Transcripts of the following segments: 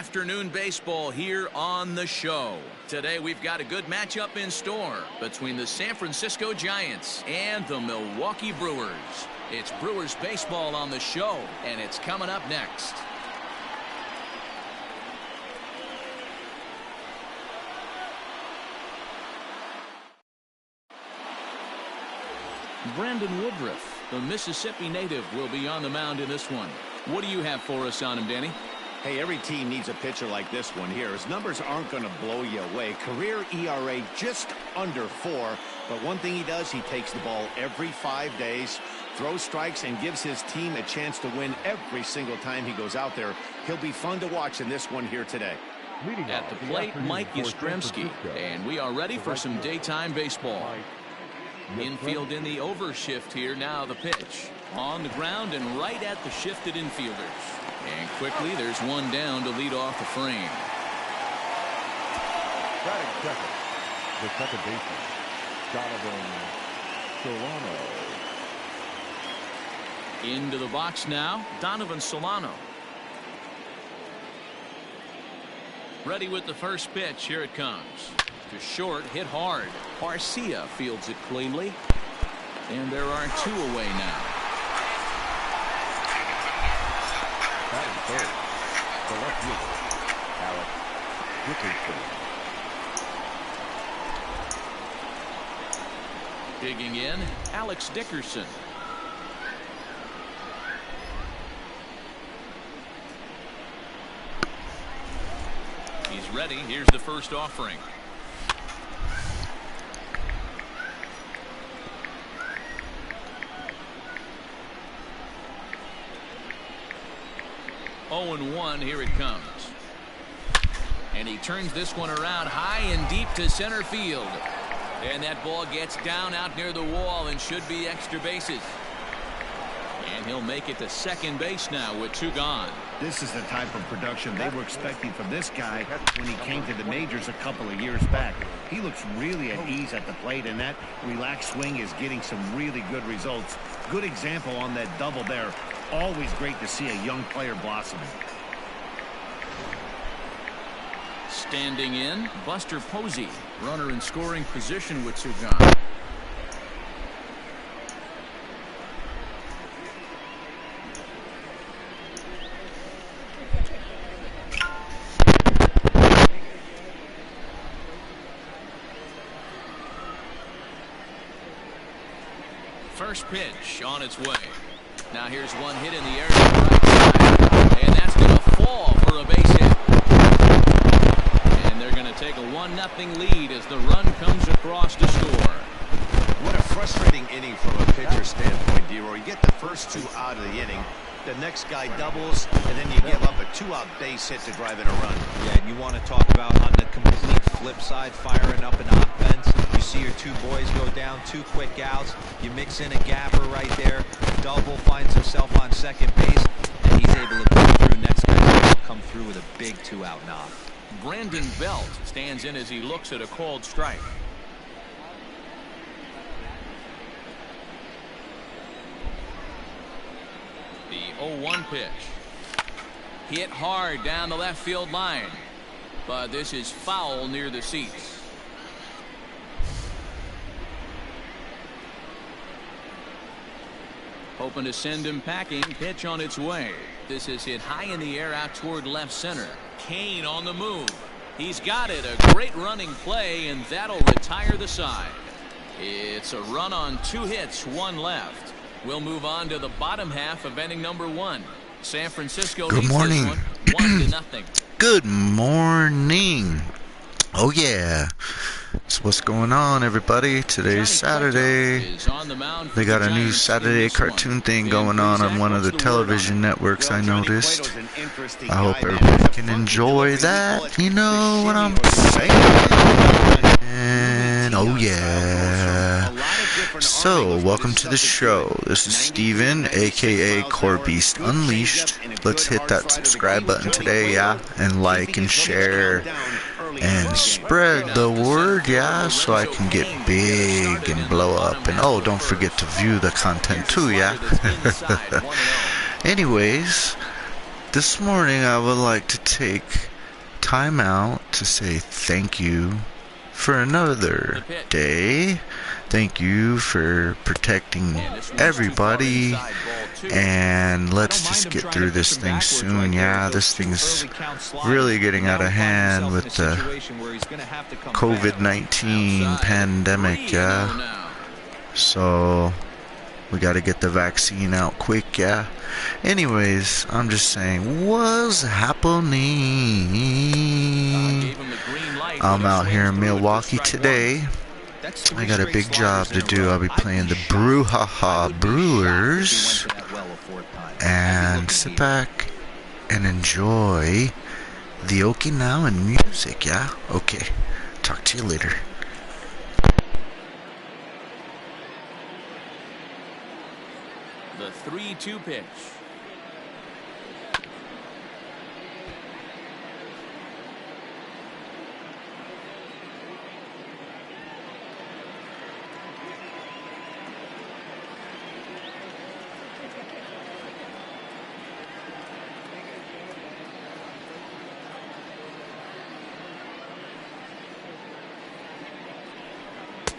afternoon baseball here on the show. Today we've got a good matchup in store between the San Francisco Giants and the Milwaukee Brewers. It's Brewers baseball on the show, and it's coming up next. Brandon Woodruff, the Mississippi native, will be on the mound in this one. What do you have for us on him, Danny? Hey, every team needs a pitcher like this one here. His numbers aren't going to blow you away. Career ERA just under 4. But one thing he does, he takes the ball every 5 days, throws strikes, and gives his team a chance to win every single time he goes out there. He'll be fun to watch in this one here today. At the plate, Mike Yastrzemski, and we are ready for some daytime baseball. Infield in the overshift here. Now the pitch on the ground and right at the shifted infielders. And quickly there's one down to lead off the frame. Batting second, the second baseman, Donovan Solano. Into the box now, Donovan Solano. Ready with the first pitch. Here it comes. To short, hit hard. Garcia fields it cleanly. And there are 2 away now. Batting third, the left fielder, Alex Dickerson. Digging in, Alex Dickerson. He's ready. Here's the first offering. Oh, and 1. Here it comes. And he turns this one around high and deep to center field. And that ball gets down out near the wall and should be extra bases. And he'll make it to second base now with 2 gone. This is the type of production they were expecting from this guy when he came to the majors a couple of years back. He looks really at ease at the plate, and that relaxed swing is getting some really good results. Good example on that double there. Always great to see a young player blossoming. Standing in, Buster Posey, runner in scoring position with 2 gone. First pitch on its way. Now here's one hit in the air to the right side, and that's going to fall for a base hit. And they're going to take a 1-0 lead as the run comes across to score. What a frustrating inning from a pitcher's standpoint, D-Roy. You get the first 2 out of the inning. The next guy doubles, and then you give up a 2-out base hit to drive in a run. Yeah, and you want to talk about on the complete flip side, firing up an offense. You see your 2 boys go down, 2 quick outs. You mix in a gapper right there. Double finds himself on second base, and he's able to come through. Next guy's able to come through with a big 2-out knock. Brandon Belt stands in as he looks at a called strike. The 0-1 pitch. Hit hard down the left field line. But this is foul near the seats. Hoping to send him packing. Pitch on its way. This is hit high in the air out toward left center. Kane on the move. He's got it. A great running play, and that'll retire the side. It's a run on 2 hits, 1 left. We'll move on to the bottom half of inning number 1. San Francisco Good morning. 1-0. Good morning. Oh yeah. So what's going on, everybody? Today's Saturday. They got a new Saturday cartoon thing going on one of the television networks, I noticed. I hope everybody can enjoy that. You know what I'm saying? And oh yeah. So, welcome to the show. This is Steven, aka Core Beast Unleashed. Let's hit that subscribe button today, yeah? And like and share. And spread the word, yeah, so I can get big and blow up. And oh, don't forget to view the content too, yeah. Anyways, this morning I would like to take timeout to say thank you for another day. Thank you for protecting everybody, and let's just get through this thing soon. Yeah, this thing's really getting out of hand with the COVID-19 pandemic. Yeah, so we got to get the vaccine out quick. Yeah, anyways, I'm just saying what's happening. I'm out here in Milwaukee today. I got a big job to do. I'll be playing the Brouhaha Brewers. And sit back and enjoy the Okinawan music, yeah? Okay. Talk to you later. The 3-2 pitch.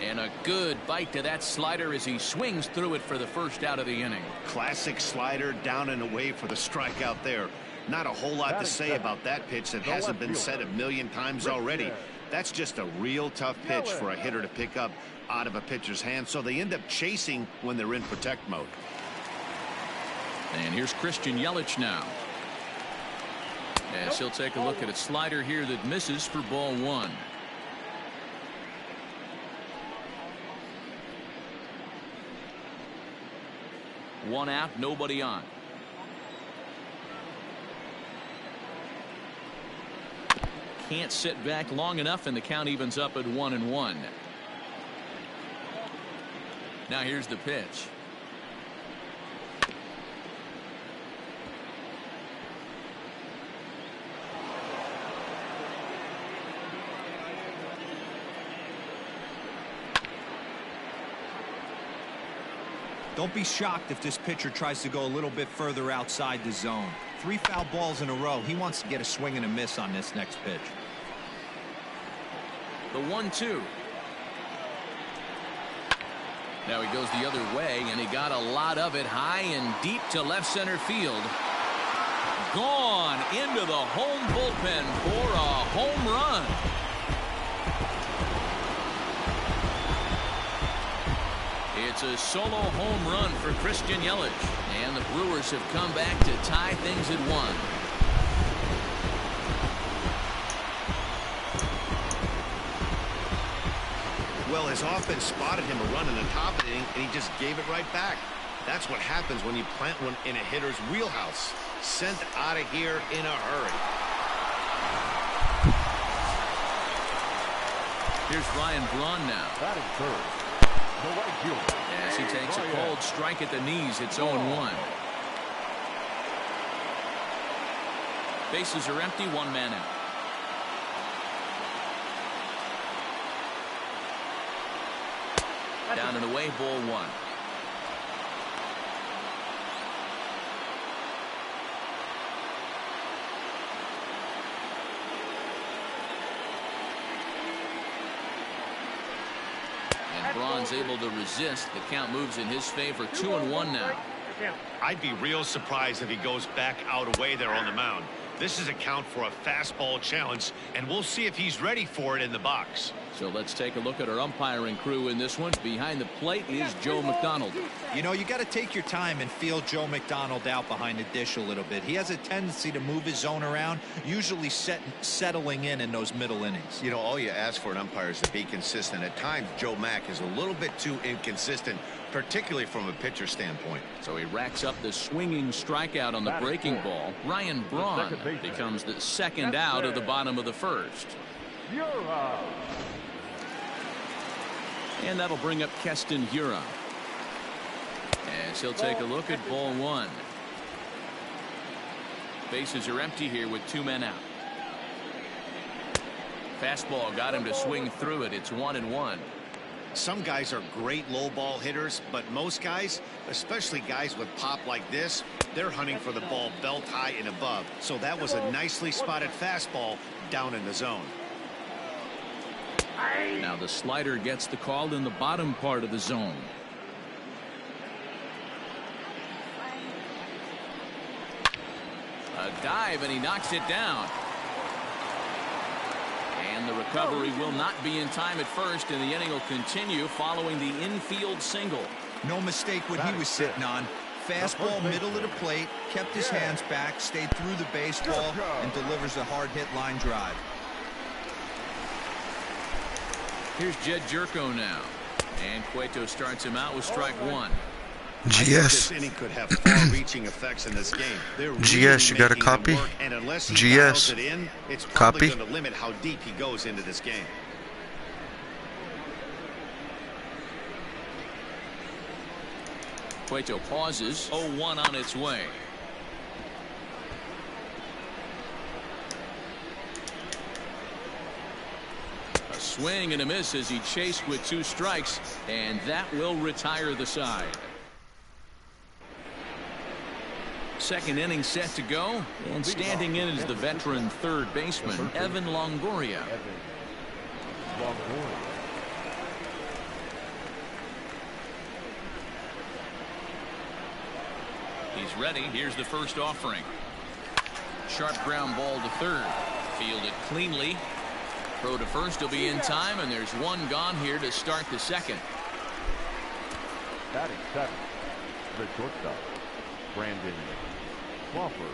And a good bite to that slider as he swings through it for the first out of the inning. Classic slider, down and away for the strikeout there. Not a whole lot to say about that pitch that hasn't been said a million times already. That's just a real tough pitch for a hitter to pick up out of a pitcher's hand, so they end up chasing when they're in protect mode. And here's Christian Yelich now. As he'll take a look at a slider here that misses for ball one. One out, nobody on. Can't sit back long enough, and the count evens up at 1-1. Now here's the pitch. Don't be shocked if this pitcher tries to go a little bit further outside the zone. 3 foul balls in a row. He wants to get a swing and a miss on this next pitch. The 1-2. Now he goes the other way, and he got a lot of it high and deep to left center field. Gone into the home bullpen for a home run. It's a solo home run for Christian Yelich, and the Brewers have come back to tie things at 1. Well, his offense spotted him a run in the top of the inning, and he just gave it right back. That's what happens when you plant one in a hitter's wheelhouse. Sent out of here in a hurry. Here's Ryan Braun now. Batting first. As he takes a cold strike at the knees, it's 0-1. Bases are empty, 1 man out. Down and away, ball 1. Braun's able to resist. The count moves in his favor. 2-1 now. I'd be real surprised if he goes back out away there on the mound. This is a count for a fastball challenge, and we'll see if he's ready for it in the box. So let's take a look at our umpiring crew in this one. Behind the plate is Joe McDonald. You know, you got to take your time and feel Joe McDonald out behind the dish a little bit. He has a tendency to move his zone around, usually settling in those middle innings. You know, all you ask for an umpire is to be consistent. At times, Joe Mack is a little bit too inconsistent, particularly from a pitcher standpoint. So he racks up the swinging strikeout on the breaking ball. Ryan Braun becomes the second out of the bottom of the first. And that'll bring up Keston Hiura, as he'll take a look at ball 1. Bases are empty here with 2 men out. Fastball got him to swing through it. It's 1-1. Some guys are great low ball hitters, but most guys, especially guys with pop like this, They're hunting for the ball belt high and above. So that was a nicely spotted fastball down in the zone. Now the slider gets the call in the bottom part of the zone. A dive, and he knocks it down. And the recovery will not be in time at first, and the inning will continue following the infield single. No mistake what he was sitting on. Fastball middle of the plate, kept his hands back, stayed through the baseball, and delivers a hard hit line drive. Here's Jed Jerko now. And Cueto starts him out with strike one. GS. This inning could have far-reaching effects in this game. They're GS, you got a making copy? them work, and unless he GS. dials it in, it's probably Copy? going to limit how deep he goes into this game. Cueto pauses. 0-1 on its way. A swing and a miss as he chased with 2 strikes, and that will retire the side. Second inning set to go, and standing in is the veteran third baseman, Evan Longoria. He's ready. Here's the first offering. Sharp ground ball to third. Fielded cleanly. Throw to first will be in time, and there's one gone here to start the second. Batting seven, the shortstop, Brandon Crawford.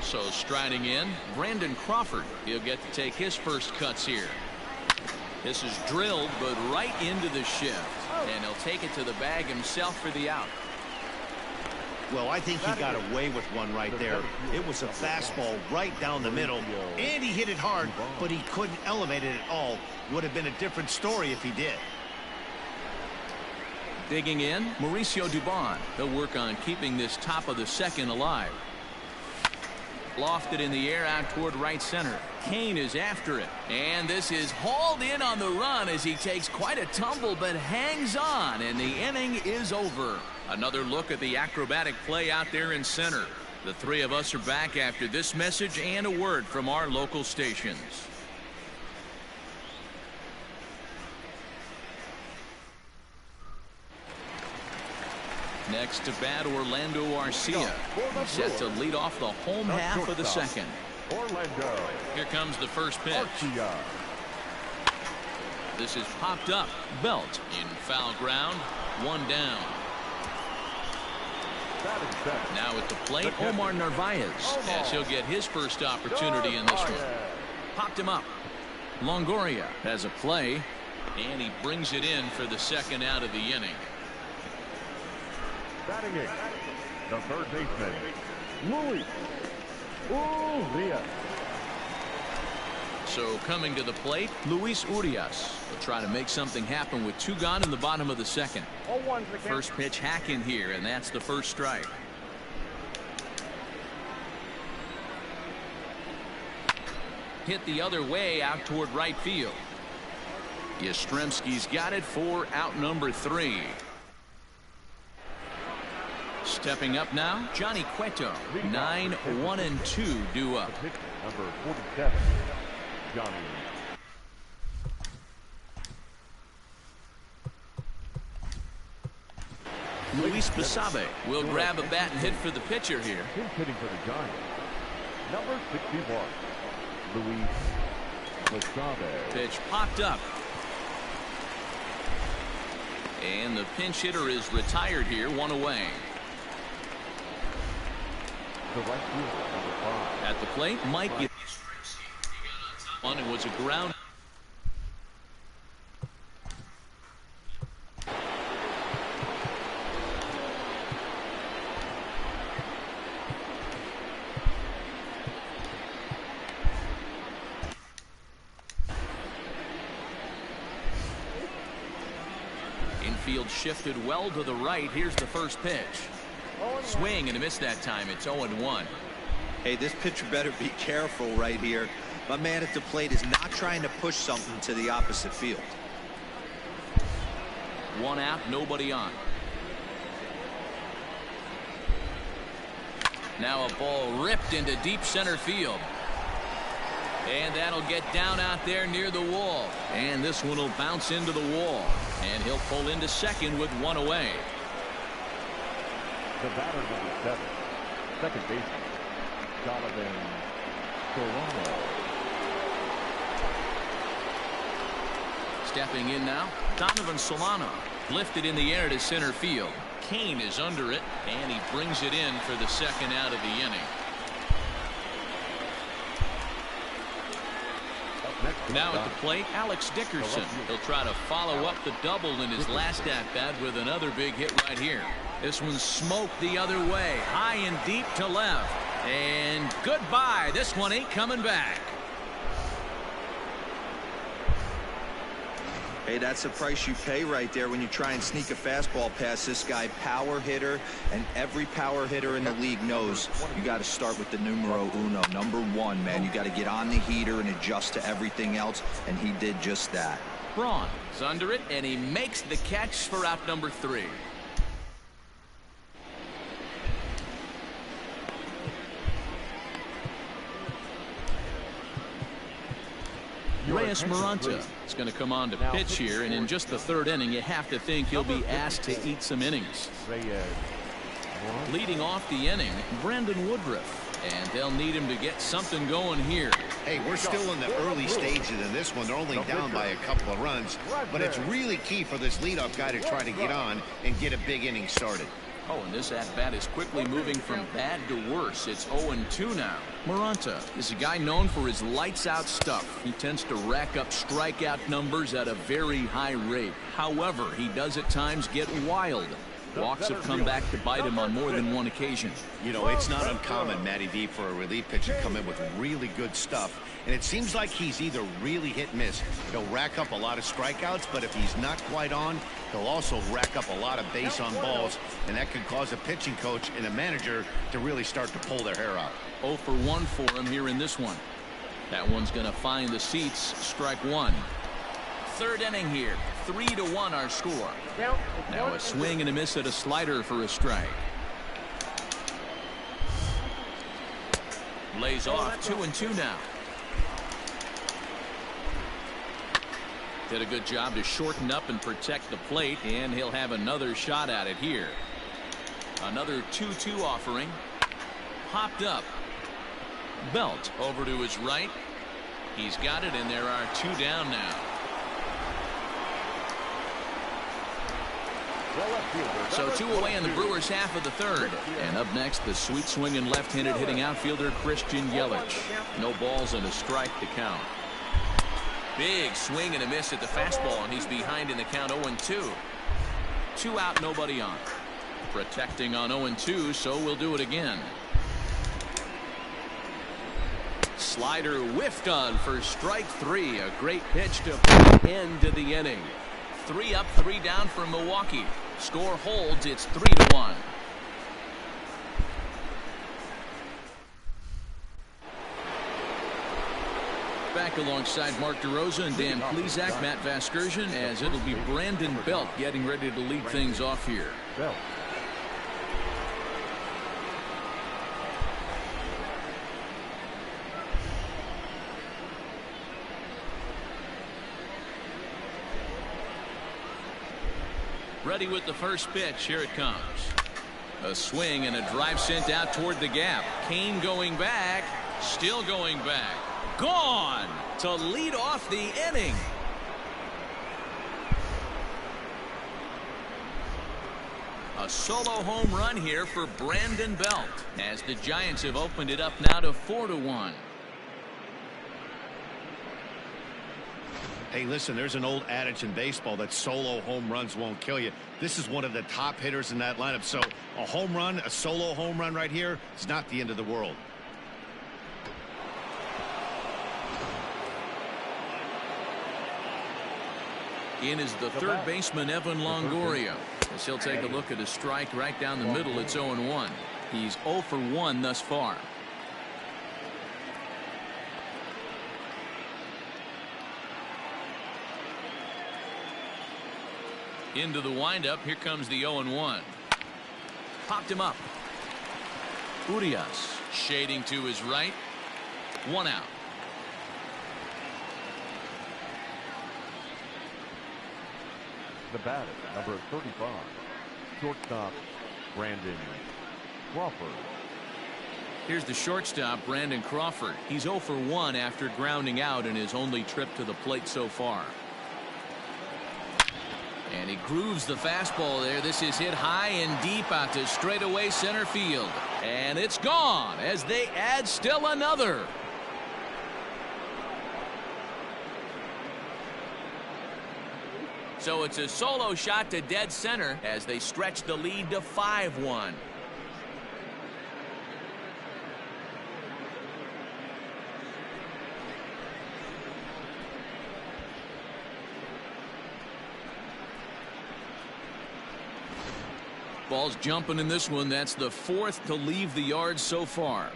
So striding in, Brandon Crawford. He'll get to take his first cuts here. This is drilled, but right into the shift. And he'll take it to the bag himself for the out. Well, I think he got away with one right there. It was a fastball right down the middle, and he hit it hard, but he couldn't elevate it at all. Would have been a different story if he did. Digging in, Mauricio Dubon. He'll work on keeping this top of the second alive. Lofted in the air out toward right center. Kane is after it. And this is hauled in on the run as he takes quite a tumble but hangs on, and the inning is over. Another look at the acrobatic play out there in center. The three of us are back after this message and a word from our local stations. Next to bat, Orlando Arcia. He's set to lead off the home half of the second. Orlando. Here comes the first pitch. Arcia. This is popped up. Belt in foul ground. One down. Batting seven. Now at the plate, Omar Narvaez, as he'll get his first opportunity in this one. Popped him up. Longoria has a play, and he brings it in for the second out of the inning. Batting eight, the third baseman, Luis Urias. So coming to the plate, Luis Urias will try to make something happen with 2 gone in the bottom of the second. First pitch hack in here, and that's the first strike. Hit the other way out toward right field. Yastrzemski's got it for out number 3. Stepping up now, Johnny Cueto. 9-1-2 due up. Number 47, Johnny. Luis Basabe will grab a bat and hit for the pitcher here. Him hitting for the Giants. Number 61, Luis Basabe. Pitch popped up. And the pinch hitter is retired here, 1 away. The right fielder, number 5. At the plate, Mike. One, it was a ground. Infield shifted well to the right. Here's the first pitch. Swing and a miss that time. It's 0-1. Hey, this pitcher better be careful right here. My man at the plate is not trying to push something to the opposite field. 1 out, nobody on. Now a ball ripped into deep center field. And that'll get down out there near the wall. And this one will bounce into the wall. And he'll pull into second with one away. The batter, number 7, second baseman, Donovan Solano. Stepping in now, Donovan Solano. Lifted in the air to center field. Kane is under it, and he brings it in for the second out of the inning. Now at the plate, Alex Dickerson. He'll try to follow up the double in his last at-bat with another big hit right here. This one's smoked the other way, high and deep to left. And goodbye. This one ain't coming back. Hey, that's the price you pay right there when you try and sneak a fastball past this guy. Power hitter, and every power hitter in the league knows you got to start with the numero uno, number 1, man. You got to get on the heater and adjust to everything else, and he did just that. Braun is under it, and he makes the catch for out number 3. Reyes Maranta is going to come on to pitch here, and in just the 3rd inning, you have to think he'll be asked to eat some innings. Leading off the inning, Brandon Woodruff, and they'll need him to get something going here. Hey, we're still in the early stages of this one. They're only down by a couple of runs, but it's really key for this leadoff guy to try to get on and get a big inning started. Oh, and this at-bat is quickly moving from bad to worse. It's 0-2 now. Maranta is a guy known for his lights-out stuff. He tends to rack up strikeout numbers at a very high rate. However, he does at times get wild. Walks have come back to bite him on more than one occasion. You know, it's not uncommon, Matty D, for a relief pitcher to come in with really good stuff. And it seems like he's either really hit and miss. He'll rack up a lot of strikeouts, but if he's not quite on, he'll also rack up a lot of base on balls. And that could cause a pitching coach and a manager to really start to pull their hair out. 0 for 1 for him here in this one. That one's going to find the seats. Strike 1. 3rd inning here. 3-1 our score. Now a swing and a miss at a slider for a strike. Lays off. 2-2 now. Did a good job to shorten up and protect the plate, and he'll have another shot at it here. Another 2-2 offering. Popped up. Belt over to his right. He's got it, and there are 2 down now. So 2 away in the Brewers' half of the 3rd. And up next, the sweet swinging left-handed hitting outfielder Christian Yelich. No balls and a strike to count. Big swing and a miss at the fastball, and he's behind in the count 0-2. 2 out, nobody on. Protecting on 0-2, so we'll do it again. Slider whiffed on for strike 3. A great pitch to put an end to the inning. 3 up, 3 down for Milwaukee. Score holds. It's 3-1. Back alongside Mark DeRosa and Dan Plesac, Matt Vasgersian, as it'll be Brandon Belt getting ready to lead things off here. Ready with the first pitch. Here it comes. A swing and a drive sent out toward the gap. Kane going back. Still going back. Gone to lead off the inning. A solo home run here for Brandon Belt, as the Giants have opened it up now to 4-1. Hey, listen, there's an old adage in baseball that solo home runs won't kill you. This is one of the top hitters in that lineup. So a home run, a solo home run right here, it's not the end of the world. In is the 3rd baseman, Evan Longoria, as he'll take a look at a strike right down the middle. It's 0-1. He's 0 for 1 thus far. Into the windup. Here comes the 0-1. Popped him up. Urias shading to his right. 1 out. The batter, number 35, shortstop, Brandon Crawford. Here's the shortstop, Brandon Crawford. He's 0 for 1 after grounding out in his only trip to the plate so far. And he grooves the fastball there. This is hit high and deep out to straightaway center field. And it's gone as they add still another. So it's a solo shot to dead center as they stretch the lead to 5-1. Ball's jumping in this one. That's the 4th to leave the yard so far.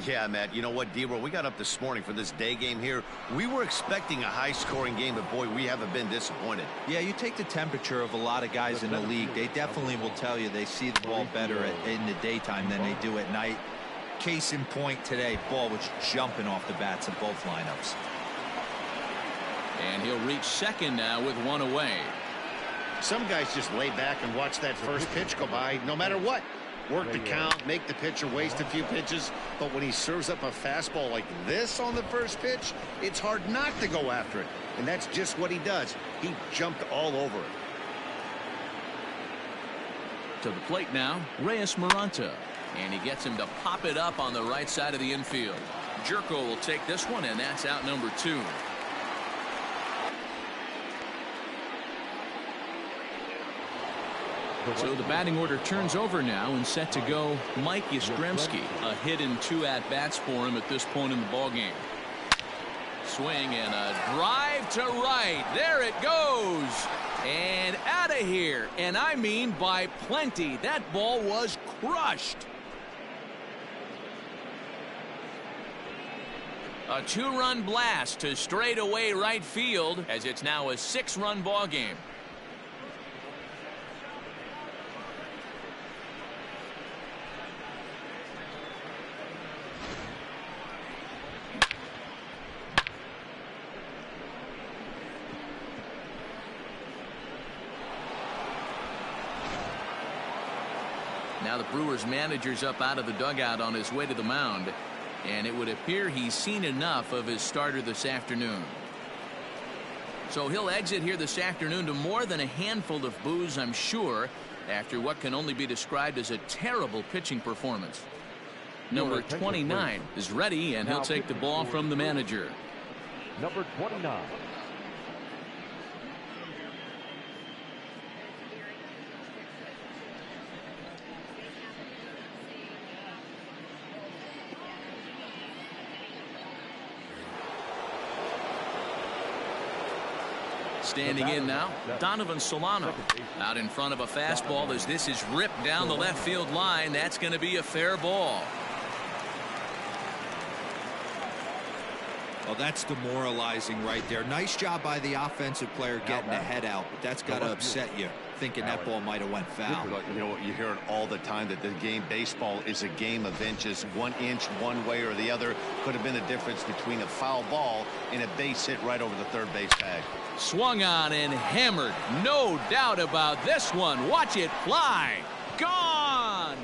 Yeah, Matt, you know what, D-Roll, we got up this morning for this day game here. We were expecting a high-scoring game, but, boy, we haven't been disappointed. Yeah, you take the temperature of a lot of guys in the league. They definitely will tell you they see the ball better in the daytime than they do at night. Case in point today, ball was jumping off the bats of both lineups. And he'll reach second now with 1 away. Some guys just lay back and watch that first pitch go by no matter what. Work the count, make the pitcher waste a few pitches, but when he serves up a fastball like this on the first pitch, it's hard not to go after it. And that's just what he does. He jumped all over it. To the plate now, Reyes Maranta. And he gets him to pop it up on the right side of the infield. Jerko will take this one, and that's out number 2. So the batting order turns over now and set to go Mike Yastrzemski. A hit and 2 at-bats for him at this point in the ballgame. Swing and a drive to right. There it goes. And out of here. And I mean by plenty. That ball was crushed. A 2-run blast to straightaway right field as it's now a 6-run ballgame. Now the Brewers manager's up out of the dugout on his way to the mound, and it would appear he's seen enough of his starter this afternoon. So he'll exit here this afternoon to more than a handful of boos, I'm sure, after what can only be described as a terrible pitching performance. Number 29 is ready, and he'll take the ball from the manager. Number 29. Standing in now, Donovan Solano. Out in front of a fastball as this is ripped down the left field line. That's going to be a fair ball. Well, that's demoralizing right there. Nice job by the offensive player getting the head out, but that's got to upset you, thinking that ball might have went foul. You know what, you hear it all the time that the game baseball is a game of inches. 1 inch one way or the other could have been the difference between a foul ball and a base hit right over the third base tag. Swung on and hammered. No doubt about this one. Watch it fly. Gone.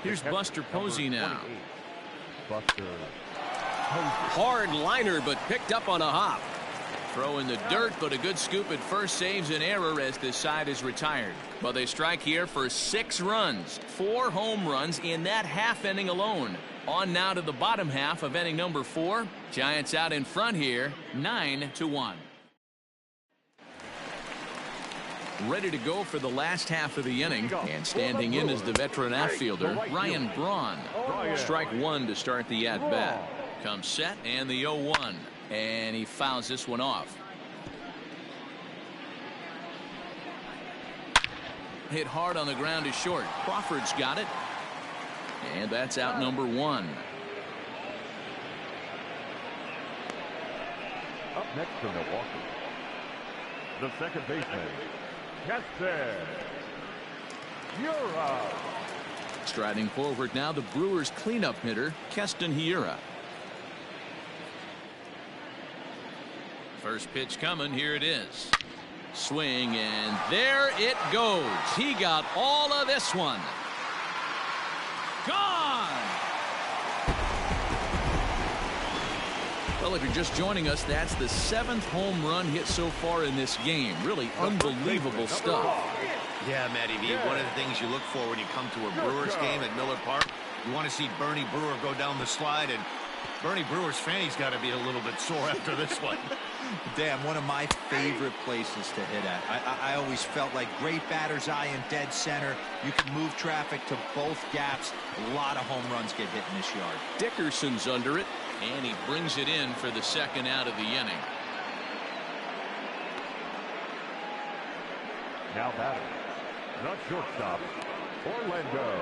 Here's Buster Posey now. Hard liner, but picked up on a hop. Throw in the dirt, but a good scoop at first saves an error as this side is retired. But they strike here for 6 runs, 4 home runs in that half inning alone. On now to the bottom half of inning number 4. Giants out in front here, 9-1. Ready to go for the last half of the inning, and standing in is the veteran outfielder Ryan Braun. Strike 1 to start the at-bat. Comes set and the 0-1, and he fouls this one off. Hit hard on the ground is short. Crawford's got it, and that's out number 1. next for Milwaukee, the second baseman, GetYour. Striding forward now, the Brewers cleanup hitter, GetYour. First pitch coming, here it is. Swing, and there it goes. He got all of this one. Gone! Well, if you're just joining us, that's the 7th home run hit so far in this game. Really unbelievable stuff. Yeah, Matty V, one of the things you look for when you come to a Brewers game at Miller Park, you want to see Bernie Brewer go down the slide, and Bernie Brewer's fanny's got to be a little bit sore after this one. Damn, one of my favorite places to hit at. I always felt like great batter's eye in dead center. You can move traffic to both gaps. A lot of home runs get hit in this yard. Dickerson's under it, and he brings it in for the second out of the inning. Now batter, the shortstop, Orlando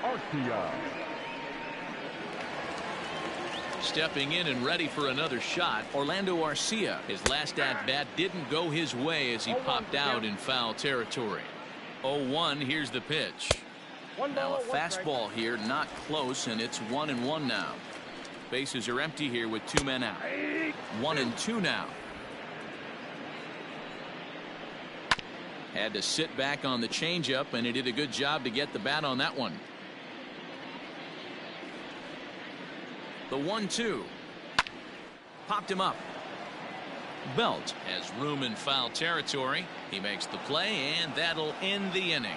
Arcia. Stepping in and ready for another shot, Orlando Arcia. His last at-bat didn't go his way as he popped out in foul territory. 0-1, here's the pitch. Now a fastball here, not close, and it's 1-1 now. Bases are empty here with 2 men out. 1-2 now. Had to sit back on the changeup, and he did a good job to get the bat on that one. The 1-2. Popped him up. Belt has room in foul territory. He makes the play, and that'll end the inning.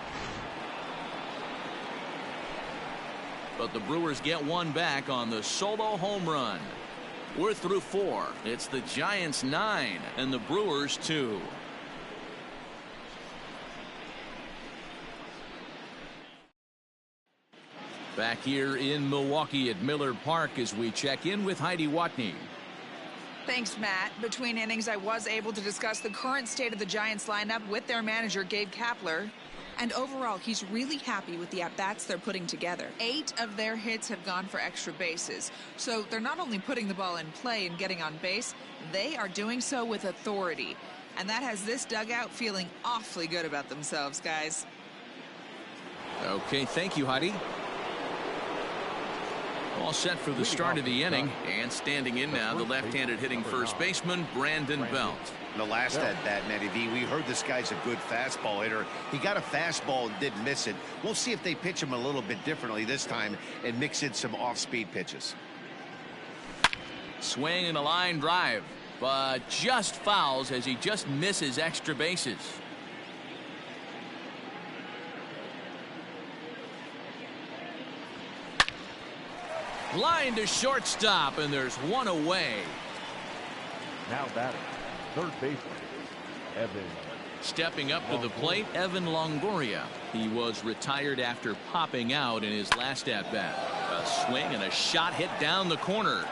But the Brewers get one back on the solo home run. We're through 4. It's the Giants 9 and the Brewers 2. Back here in Milwaukee at Miller Park as we check in with Heidi Watney. Thanks, Matt. Between innings, I was able to discuss the current state of the Giants lineup with their manager, Gabe Kapler. And overall, he's really happy with the at-bats they're putting together. 8 of their hits have gone for extra bases. So they're not only putting the ball in play and getting on base, they are doing so with authority. And that has this dugout feeling awfully good about themselves, guys. Okay, thank you, Heidi. All set for the start of the inning, and standing in now, the left-handed hitting first baseman, Brandon Belt. The last at-bat, Matty V, we heard this guy's a good fastball hitter. He got a fastball and didn't miss it. We'll see if they pitch him a little bit differently this time and mix in some off-speed pitches. Swing and a line drive, but just fouls as he just misses extra bases. Line to shortstop, and there's one away. Now batting, third baseman, Evan. Stepping up to the plate, Evan Longoria. He was retired after popping out in his last at-bat. A swing and a shot hit down the corner.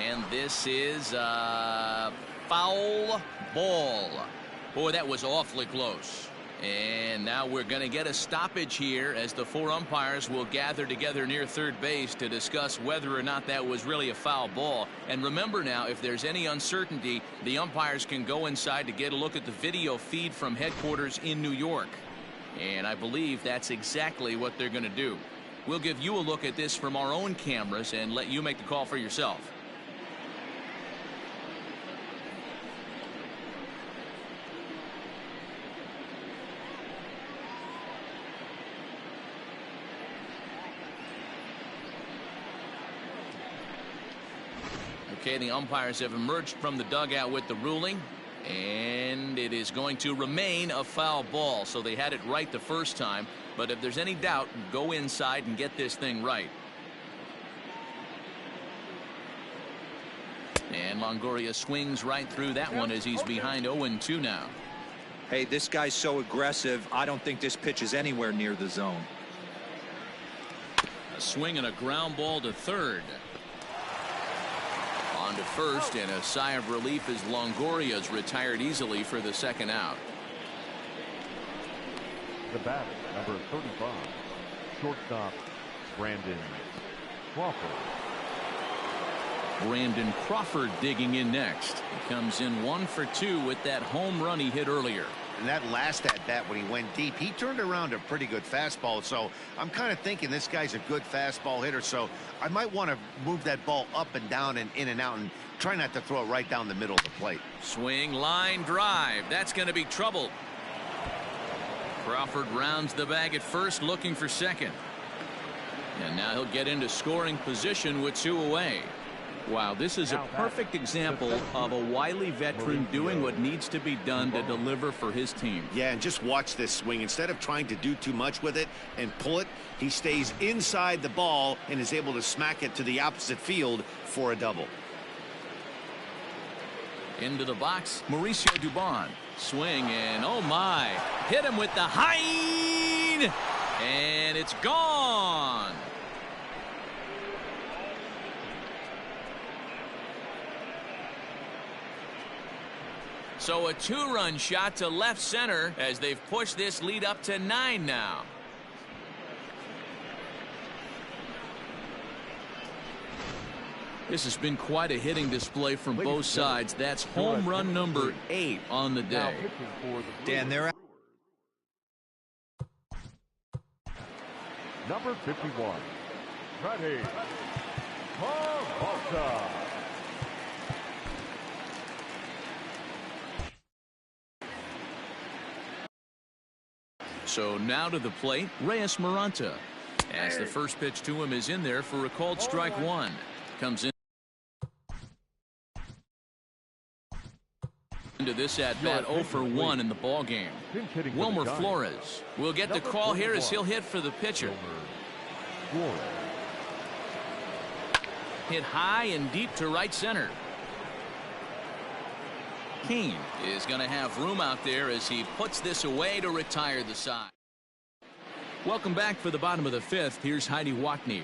And this is a foul ball. Boy, that was awfully close. And now we're going to get a stoppage here as the 4 umpires will gather together near third base to discuss whether or not that was really a foul ball. And remember now, if there's any uncertainty, the umpires can go inside to get a look at the video feed from headquarters in New York. And I believe that's exactly what they're going to do. We'll give you a look at this from our own cameras and let you make the call for yourself. Okay, the umpires have emerged from the dugout with the ruling, and it is going to remain a foul ball. So they had it right the first time, but if there's any doubt, go inside and get this thing right. And Longoria swings right through that one as he's behind 0-2 now. Hey, this guy's so aggressive, I don't think this pitch is anywhere near the zone. A swing and a ground ball to third. On to first, and a sigh of relief as Longoria's retired easily for the second out. The batter, number 35, shortstop, Brandon Crawford. Brandon Crawford digging in next. He comes in 1 for 2 with that home run he hit earlier. And that last at bat when he went deep, he turned around a pretty good fastball. So I'm kind of thinking this guy's a good fastball hitter. So I might want to move that ball up and down and in and out and try not to throw it right down the middle of the plate. Swing, line drive. That's going to be trouble. Crawford rounds the bag at first, looking for second. And now he'll get into scoring position with 2 away. Wow, this is a perfect example of a wily veteran doing what needs to be done to deliver for his team. Yeah, and just watch this swing. Instead of trying to do too much with it and pull it, he stays inside the ball and is able to smack it to the opposite field for a double. Into the box, Mauricio Dubon. Swing and oh my. Hit him with the high. And it's gone. So a 2-run shot to left center as they've pushed this lead up to 9 now. This has been quite a hitting display from both sides. That's home run number 8 on the day. Dan, they're out. Number 51, Matty Peralta. So now to the plate, Reyes Maranta. As the first pitch to him is in there for a called strike 1. Comes in into this at bat 0 for 1 in the ball game. Wilmer Flores will get the call here as he'll hit for the pitcher. Hit high and deep to right center. Kane is going to have room out there as he puts this away to retire the side. Welcome back for the bottom of the 5th. Here's Heidi Watney.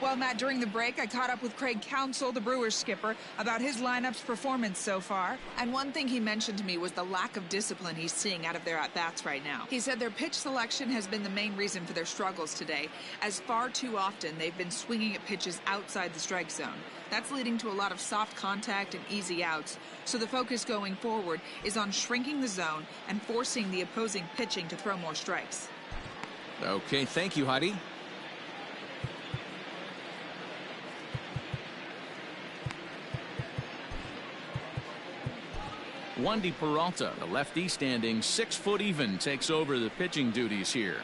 Well, Matt, during the break, I caught up with Craig Counsell, the Brewers skipper, about his lineup's performance so far. And one thing he mentioned to me was the lack of discipline he's seeing out of their at-bats right now. He said their pitch selection has been the main reason for their struggles today, as far too often they've been swinging at pitches outside the strike zone. That's leading to a lot of soft contact and easy outs. So the focus going forward is on shrinking the zone and forcing the opposing pitching to throw more strikes. Okay, thank you, Heidi. Wandy Peralta, the lefty standing 6 foot even, takes over the pitching duties here.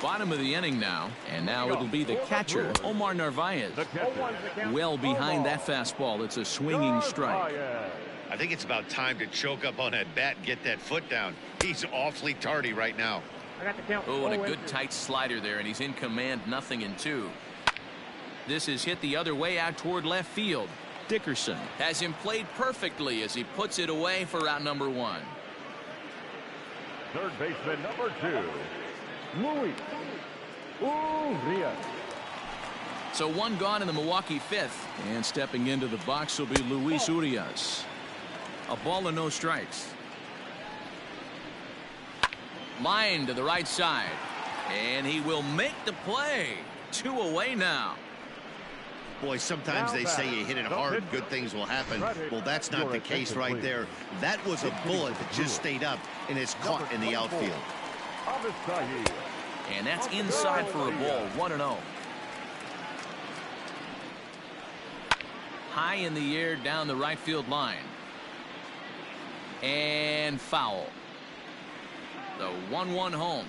Bottom of the inning now, and now it'll be the catcher, Omar Narvaez. Well behind that fastball. It's a swinging strike. I think it's about time to choke up on that bat and get that foot down. He's awfully tardy right now. Oh, and a good tight slider there, and he's in command, 0-2. This is hit the other way out toward left field. Dickerson has him played perfectly as he puts it away for out number 1. Third baseman number 2, Luis Urias. So 1 gone in the Milwaukee 5th, and stepping into the box will be Luis Urias. A ball and no strikes. Line to the right side, and he will make the play. 2 away now. Boy, sometimes they say you hit it hard, good things will happen. Well, that's not the case right there. That was a bullet that just stayed up and is caught in the outfield. And that's inside for a ball, 1-0. High in the air down the right field line. And foul. The 1-1 home.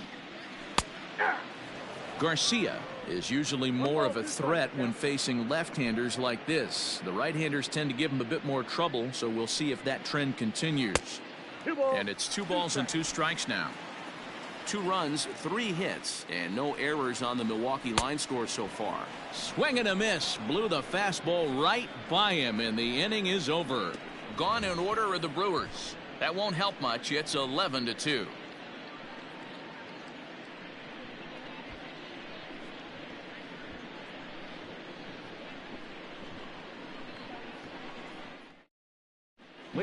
Garcia is usually more of a threat when facing left-handers like this. The right-handers tend to give him a bit more trouble, so we'll see if that trend continues. And it's 2 balls and 2 strikes now. 2 runs, 3 hits, and no errors on the Milwaukee line score so far. Swing and a miss. Blew the fastball right by him, and the inning is over. Gone in order are the Brewers. That won't help much. It's 11-2.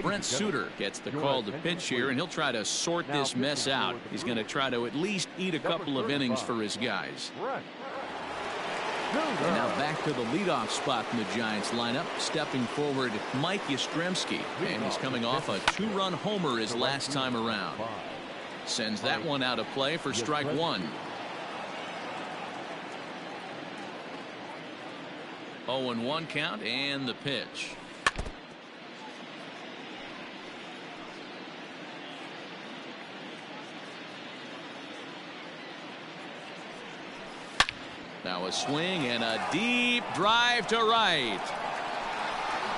Brent Suter gets the call to pitch here, and he'll try to sort this mess out. He's going to try to at least eat a couple of innings for his guys. And now back to the leadoff spot in the Giants lineup. Stepping forward, Mike Yastrzemski. And he's coming off a 2-run homer his last time around. Sends that one out of play for strike one. 0-1 count and the pitch. Now a swing and a deep drive to right.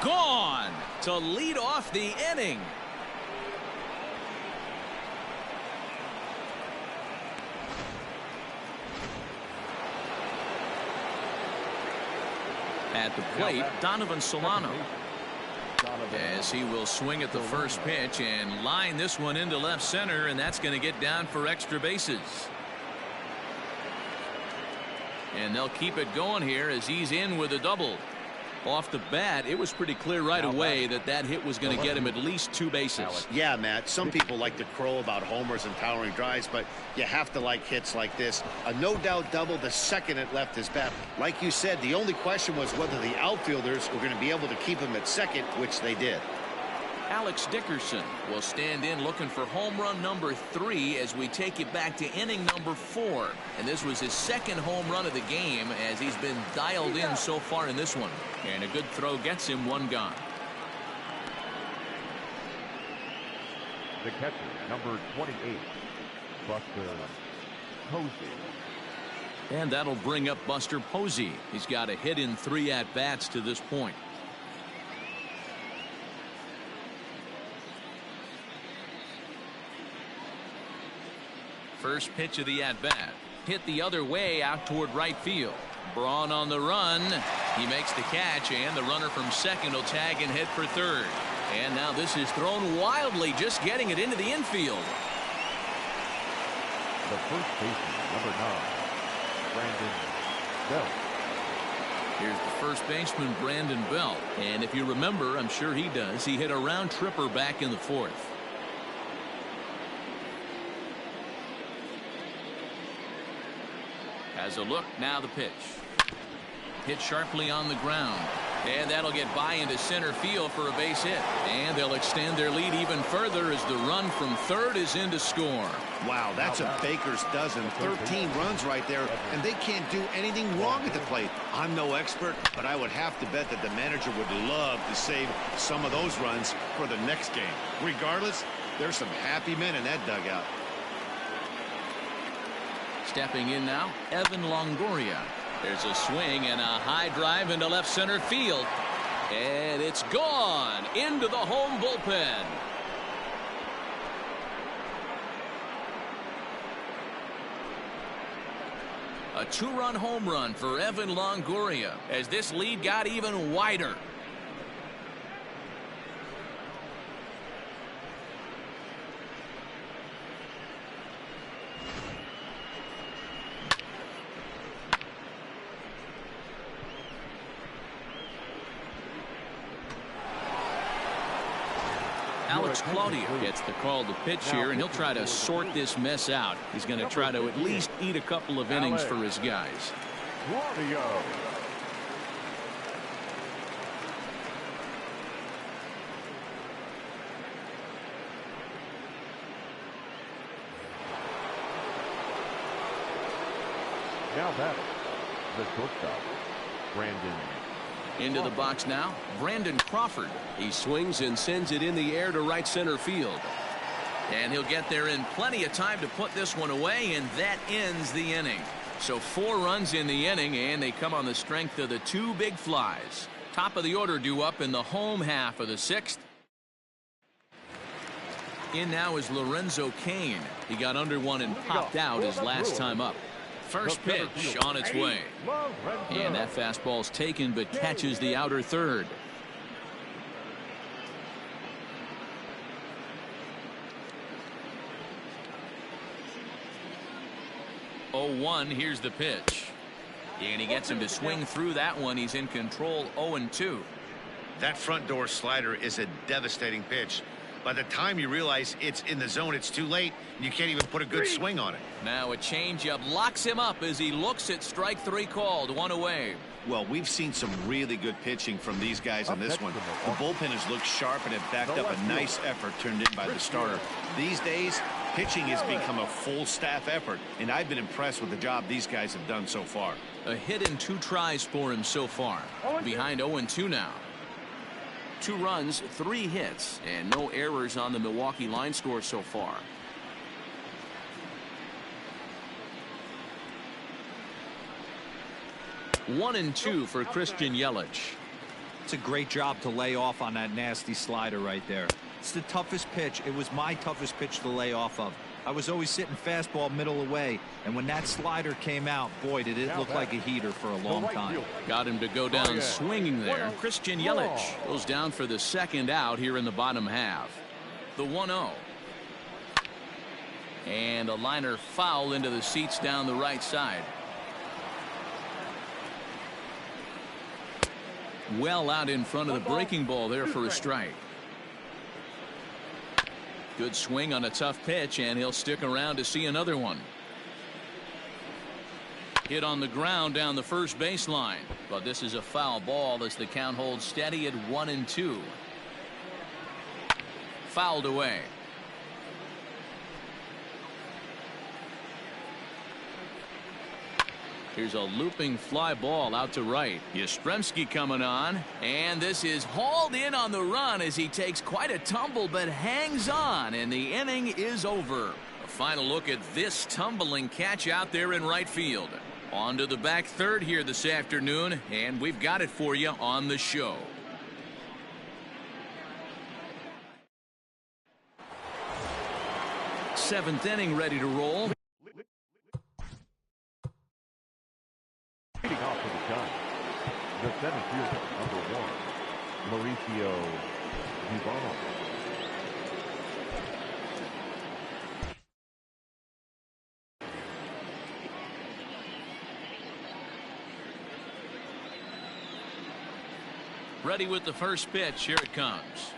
Gone to lead off the inning. At the plate, Donovan Solano. As he will swing at the first pitch and line this one into left center, and that's going to get down for extra bases. And they'll keep it going here as he's in with a double. Off the bat, it was pretty clear right away that that hit was going to get him at least 2 bases. Yeah, Matt, some people like to crow about homers and towering drives, but you have to like hits like this. A no-doubt double the second it left his bat. Like you said, the only question was whether the outfielders were going to be able to keep him at second, which they did. Alex Dickerson will stand in looking for home run number 3 as we take it back to inning number 4. And this was his second home run of the game as he's been dialed in so far in this one. And a good throw gets him 1 gone. The catcher, number 28, Buster Posey. And that'll bring up Buster Posey. He's got a hit in 3 at-bats to this point. First pitch of the at-bat. Hit the other way out toward right field. Braun on the run. He makes the catch, and the runner from second will tag and head for third. And now this is thrown wildly, just getting it into the infield. The first baseman, number 9, Brandon Belt. Here's the first baseman, Brandon Belt. And if you remember, I'm sure he does, he hit a round tripper back in the 4th. Has a look, now the pitch. Hit sharply on the ground. And that'll get by into center field for a base hit. And they'll extend their lead even further as the run from third is in to score. Wow, that's a baker's dozen. 13 runs right there, and they can't do anything wrong at the plate. I'm no expert, but I would have to bet that the manager would love to save some of those runs for the next game. Regardless, there's some happy men in that dugout. Stepping in now, Evan Longoria. There's a swing and a high drive into left center field. And it's gone into the home bullpen. A 2-run home run for Evan Longoria as this lead got even wider. Alex Claudio gets the call to pitch here, and he'll try to sort this mess out. He's going to try to at least eat a couple of innings for his guys. Claudio. Now batting, the shortstop, Brandon. Into the box now, Brandon Crawford. He swings and sends it in the air to right center field. And he'll get there in plenty of time to put this one away, and that ends the inning. So 4 runs in the inning, and they come on the strength of the 2 big flies. Top of the order due up in the home half of the 6th. In now is Lorenzo Cain. He got under one and popped out his last time up. First pitch on its way. And that fastball's taken but catches the outer third. Oh, 1, here's the pitch. And he gets him to swing through that one. He's in control. 0-2. That front door slider is a devastating pitch. By the time you realize it's in the zone, it's too late. You can't even put a good swing on it. Now a changeup locks him up as he looks at strike 3 called. 1 away. Well, we've seen some really good pitching from these guys on this one. The bullpen has looked sharp and have backed up a nice effort turned in by the starter. These days, pitching has become a full staff effort, and I've been impressed with the job these guys have done so far. A hit in 2 tries for him so far. Behind 0-2 now. 2 runs, 3 hits, and no errors on the Milwaukee line score so far. One and 2 for Christian Yelich. It's a great job to lay off on that nasty slider right there. It's the toughest pitch. It was my toughest pitch to lay off of. I was always sitting fastball middle away, and when that slider came out, boy, did it look like a heater for a long time. Got him to go down swinging there. Christian Yelich goes down for the 2nd out here in the bottom half. The 1-0. And a liner foul into the seats down the right side. Well out in front of the breaking ball there for a strike. Good swing on a tough pitch, and he'll stick around to see another one. Hit on the ground down the first baseline, but this is a foul ball as the count holds steady at 1-2. Fouled away. Here's a looping fly ball out to right. Yastrzemski coming on, and this is hauled in on the run as he takes quite a tumble but hangs on, and the inning is over. A final look at this tumbling catch out there in right field. On to the back third here this afternoon, and we've got it for you on the show. Seventh inning ready to roll. Leading off for the Giants, the 7th fielder, number 1, Mauricio Dubon. Ready with the first pitch. Here it comes.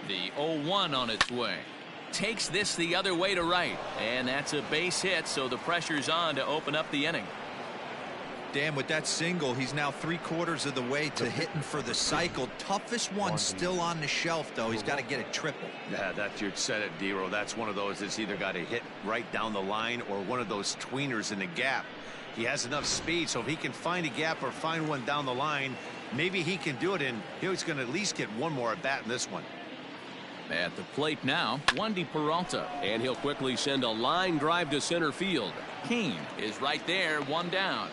The 0-1 on its way. Takes this the other way to right. And that's a base hit, so the pressure's on to open up the inning. Dan, with that single, he's now 3/4 of the way to hitting for the cycle. Toughest one still on the shelf, though. He's got to get a triple. Yeah, that's you said it, D-Row. That's one of those that's either got to hit right down the line or one of those tweeners in the gap. He has enough speed, so if he can find a gap or find one down the line, maybe he can do it, and he's going to at least get one more at bat in this one. At the plate now, Wandy Peralta, and he'll quickly send a line drive to center field. Kane is right there, 1 down.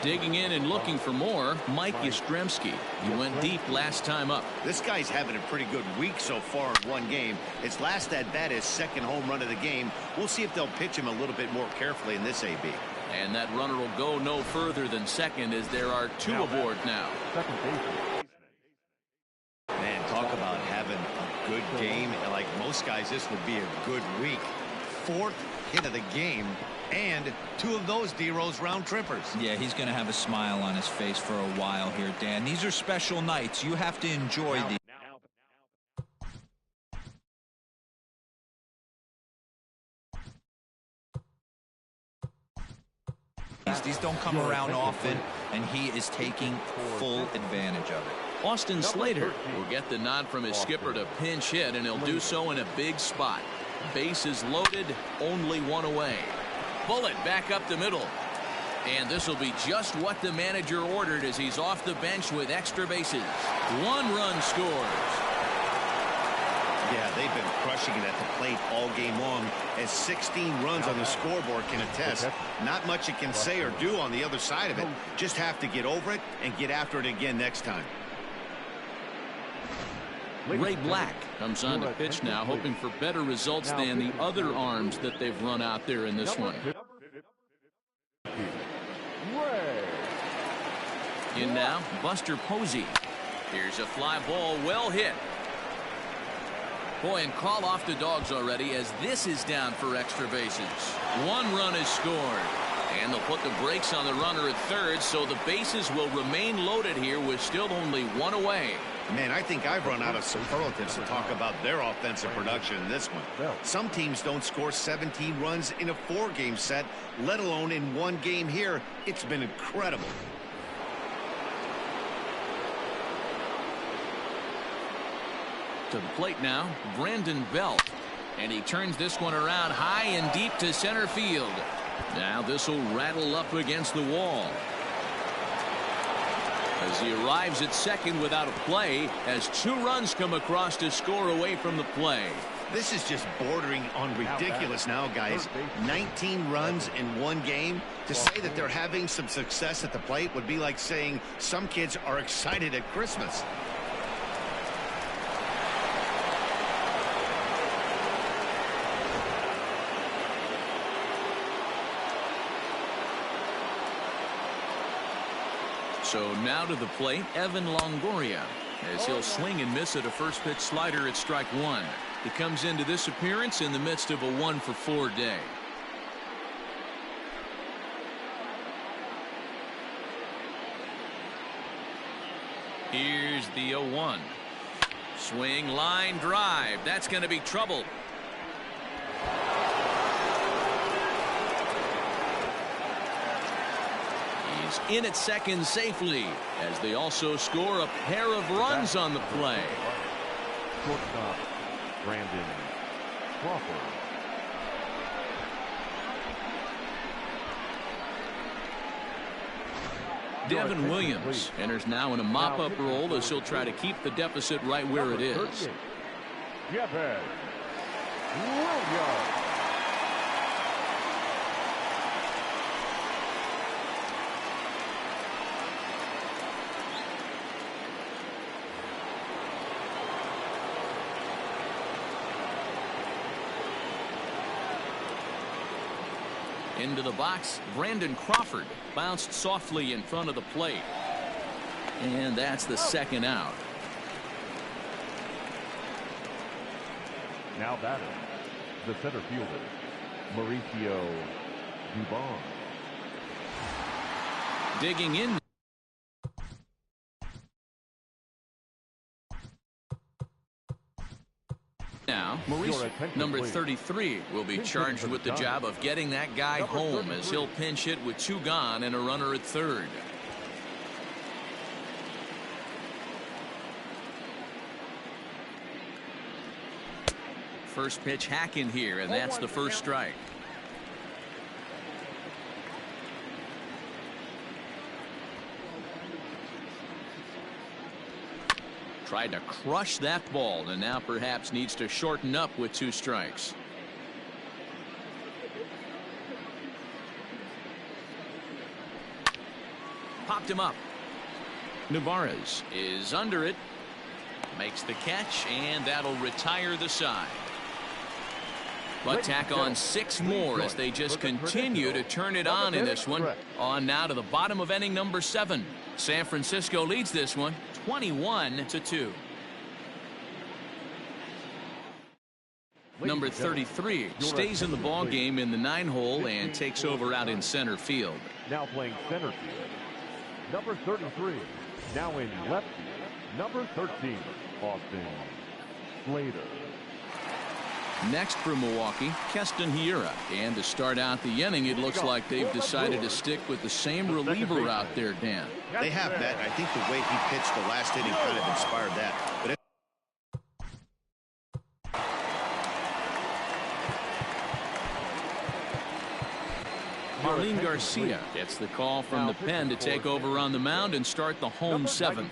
Digging in and looking for more, Mike Yastrzemski. He went deep last time up. This guy's having a pretty good week so far in one game. His last at bat is 2nd home run of the game. We'll see if they'll pitch him a little bit more carefully in this AB. And that runner will go no further than second as there are 2 aboard now. Second baseman. Man, talk about having a good game. And like most guys, this would be a good week. 4th hit of the game, and 2 of those D-Rose round trippers. Yeah, he's going to have a smile on his face for a while here, Dan. These are special nights. You have to enjoy these. These don't come around often, and he is taking full advantage of it. Austin Slater will get the nod from his skipper to pinch hit, and he'll do so in a big spot. Bases loaded, only 1 away. Bullet back up the middle. And this will be just what the manager ordered as he's off the bench with extra bases. 1 run scores. Yeah, they've been crushing it at the plate all game long, as 16 runs on the scoreboard can attest. Not much it can say or do on the other side of it. Just have to get over it and get after it again next time. Ray Black comes on to pitch now, hoping for better results than the other arms that they've run out there in this one. In now, Buster Posey. Here's a fly ball, well hit. Boy, and call off the dogs already as this is down for extra bases. One run is scored. And they'll put the brakes on the runner at third, so the bases will remain loaded here with still only one away. Man, I think I've run out of superlatives to talk about their offensive production in this one. Some teams don't score 17 runs in a 4-game set, let alone in one game here. It's been incredible. To the plate now, Brandon Belt. And he turns this one around high and deep to center field. Now this will rattle up against the wall. As he arrives at second without a play, as 2 runs come across to score away from the play. This is just bordering on ridiculous now, guys. 19 runs in one game. To say that they're having some success at the plate would be like saying some kids are excited at Christmas. So now to the plate, Evan Longoria, as he'll swing and miss at a first pitch slider at strike 1. He comes into this appearance in the midst of a 1-for-4 day. Here's the 0-1. Swing, line drive. That's going to be trouble. In at second safely as they also score a pair of runs on the play. Shortstop Brandon Crawford. Devin Williams enters now in a mop-up role as he'll try to keep the deficit right where it is. Devin Williams. Into the box, Brandon Crawford bounced softly in front of the plate. And that's the second out. Now batting, the center fielder, Mauricio Dubon. Digging in. Now, Mauricio, number 33, will be charged with the job of getting that guy home as he'll pinch hit with 2 gone and a runner at third. First pitch hack in here, and that's the first strike. Tried to crush that ball and now perhaps needs to shorten up with 2 strikes. Popped him up. Navarez is under it. Makes the catch, and that'll retire the side. But tack on 6 more as they just continue to turn it on in this one. On now to the bottom of inning number 7. San Francisco leads this one 21-2. Number 33 stays in the ball game in the 9-hole and takes over out in center field. Now playing center field, number 33. Now in left field, number 13, Austin Slater. Next for Milwaukee, Keston Hiura. And to start out the inning, it looks like they've decided to stick with the same reliever out there, Dan. They have, Matt. I think the way he pitched the last inning kind of inspired that. But Marlene Garcia gets the call from the pen to take over on the mound and start the home 7th.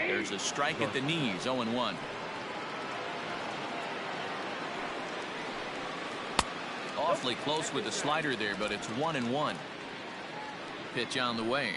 There's a strike at the knees, 0-1. Awfully close with the slider there, but it's 1-1. Pitch on the way.